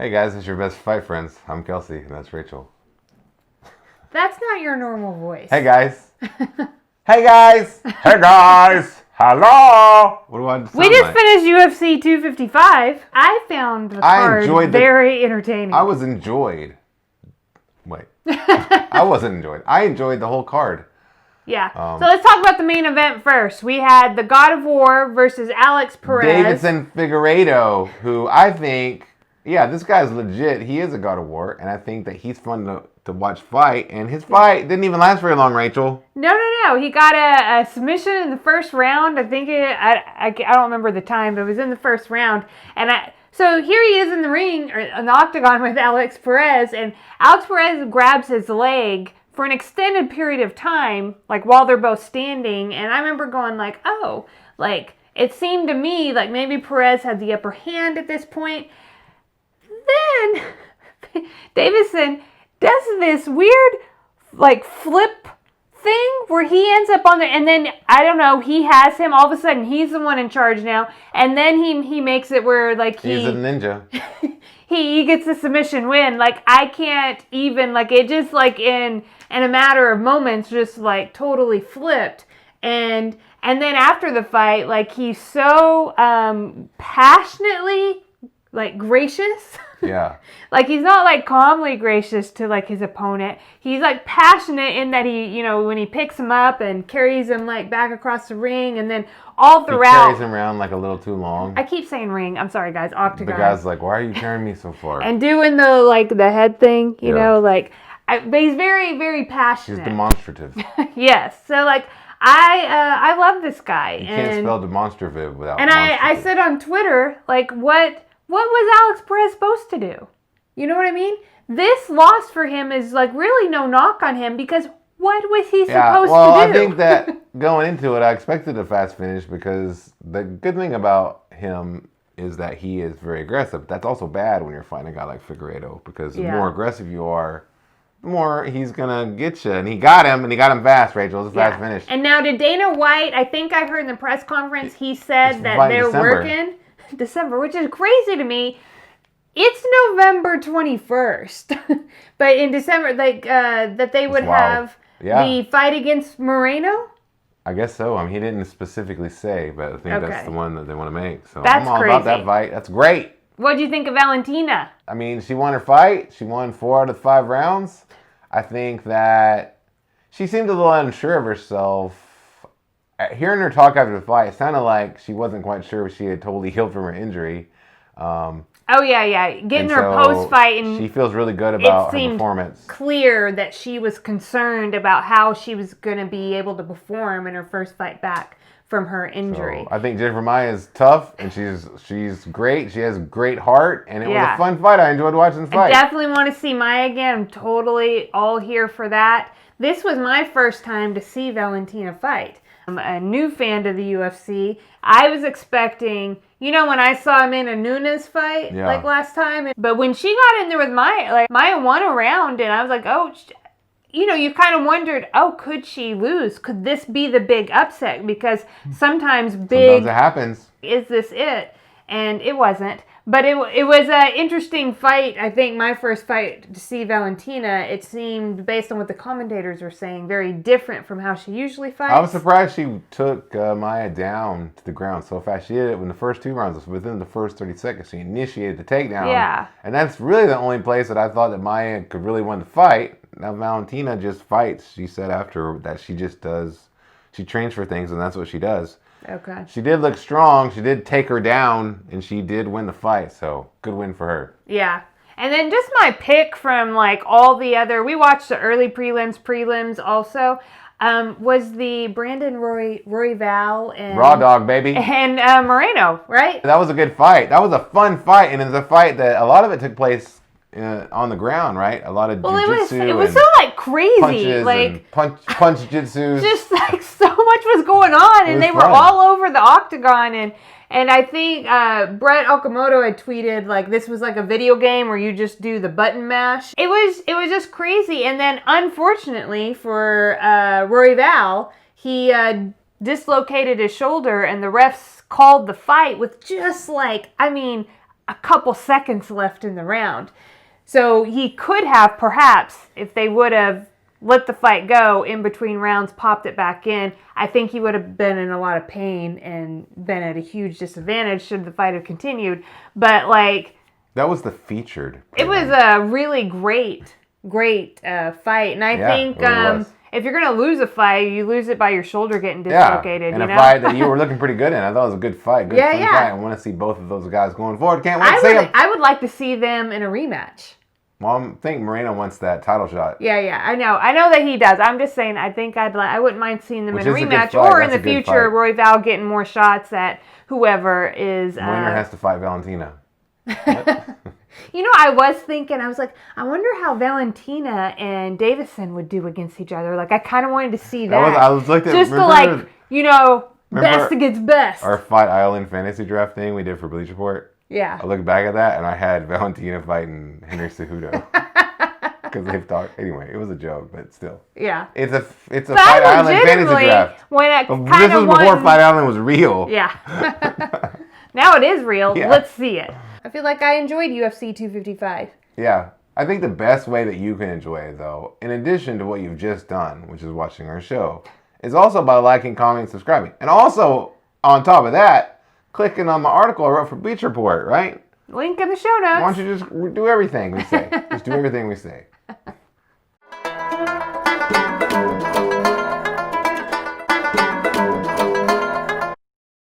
Hey guys, it's your best fight friends. I'm Kelsey, and that's Rachel. That's not your normal voice. Hey guys. Hey guys. Hey guys. Hello. What do I sound We just like? finished UFC 255. I found the card very entertaining. I wasn't enjoyed. I enjoyed the whole card. Yeah. So let's talk about the main event first. We had the God of War versus Alex Perez. Deiveson Figueiredo, who I think, this guy's legit. He is a God of War, and I think that he's fun to watch fight. And his fight didn't even last very long, Rachel. No. He got a submission in the first round. I think I don't remember the time, but it was in the first round. So here he is in the ring, or in the octagon with Alex Perez, and Alex Perez grabs his leg for an extended period of time, like while they're both standing. And I remember going like, oh, like it seemed to me like maybe Perez had the upper hand at this point. Then Deiveson does this weird like flip thing where he ends up on there, and then I don't know, he has him, all of a sudden he's the one in charge now, and then he makes it where like he's a ninja. he gets the submission win. Like I can't even, like it just like in a matter of moments just like totally flipped. And then after the fight, like he's so passionately like gracious. Yeah. Like he's not like calmly gracious to like his opponent. He's like passionate in that he, you know, when he picks him up and carries him like back across the ring, and then all throughout. He carries him around like a little too long. I keep saying ring. I'm sorry guys, octagon. The guy's like, why are you carrying me so far? And doing the head thing, you know, like, but he's very, very passionate. He's demonstrative. Yes. So like, I love this guy. You can't spell demonstrative without. And I said on Twitter, like, what was Alex Perez supposed to do? You know what I mean? This loss for him is like really no knock on him, because what was he supposed to do? Well, I think that going into it, I expected a fast finish, because the good thing about him is that he is very aggressive. That's also bad when you're fighting a guy like Figueiredo, because the more aggressive you are, the more he's going to get you. And he got him fast, Rachel. It's a fast finish. And now to Dana White, I think I heard in the press conference, he said that they're working December, which is crazy to me. It's November 21st. But in December, like that they would have the fight against Moreno? I guess so. I mean, he didn't specifically say, but I think that's the one that they want to make. So that's I'm all about that fight. That's great. What do you think of Valentina? I mean, she won her fight. She won 4 out of 5 rounds. I think that she seemed a little unsure of herself. Hearing her talk after the fight, it sounded like she wasn't quite sure if she had totally healed from her injury. Getting her post-fight, and she feels really good about her performance. Clear that she was concerned about how she was going to be able to perform in her first fight back from her injury. So I think Jennifer Maia is tough, and she's great. She has a great heart, and it was a fun fight. I enjoyed watching the fight. I definitely want to see Maia again. I'm totally all here for that. This was my first time to see Valentina fight. I'm a new fan to the UFC. I was expecting, when I saw him in a Nunes fight like last time, but when she got in there with Maia, like Maia won a round, and I was like, oh, you kind of wondered, oh, could she lose? Could this be the big upset? Because sometimes it happens. Is this it? And it wasn't. But it was an interesting fight. I think my first fight to see Valentina, it seemed, based on what the commentators were saying, very different from how she usually fights. I was surprised she took Maia down to the ground so fast. She did it in the first 2 rounds. Within the first 30 seconds, she initiated the takedown. Yeah. And that's really the only place that I thought that Maia could really win the fight. Now, Valentina just fights. She said after that she trains for things, and that's what she does. Okay. She did look strong. She did take her down, and she did win the fight. So, good win for her. Yeah. And then just my pick from like all the other, we watched the early prelims also, was the Brandon Royval and Raw Dog, baby. And Moreno, right? That was a good fight. That was a fun fight, and it's a fight that a lot of it took place on the ground, right? A lot of jiu-jitsu. It was so like crazy, punches, like punch jitsu. Just like so much was going on, and they were all over the octagon, and I think Brett Okamoto had tweeted like this was like a video game where you just do the button mash. It was just crazy, and then unfortunately for Royval, he dislocated his shoulder, and the refs called the fight with just like, I mean, a couple seconds left in the round. So he could have, perhaps, if they would have let the fight go in between rounds, popped it back in, I think he would have been in a lot of pain and been at a huge disadvantage should the fight have continued. But, like... That was the featured. It was a really great fight. And I think if you're going to lose a fight, you lose it by your shoulder getting dislocated. And a fight that you were looking pretty good in. I thought it was a good fight. Good fun fight. I want to see both of those guys going forward. Can't wait to see them. I would like to see them in a rematch. Well, I think Moreno wants that title shot. Yeah, I know that he does. I'm just saying, I think I wouldn't mind seeing them in a rematch, or in the future, Royval getting more shots at whoever is. Winner has to fight Valentina. You know, I was thinking, I was like, I wonder how Valentina and Deiveson would do against each other. Like, I kind of wanted to see that. I was looking just to, like, you know, best against best. Our Fight Island fantasy draft thing we did for Bleach Report. Yeah. I looked back at that, and I had Valentina fighting Henry Cejudo. Because they've talked. Anyway, it was a joke, but still. Yeah. It's a Fight Island fantasy draft. This was before Fight Island was real. Yeah. Now it is real. Yeah. Let's see it. I feel like I enjoyed UFC 255. Yeah. I think the best way that you can enjoy it, though, in addition to what you've just done, which is watching our show, is also by liking, commenting, subscribing. And also, on top of that, clicking on the article I wrote for Bleach Report, right? Link in the show notes. Why don't you just do everything we say? Just do everything we say.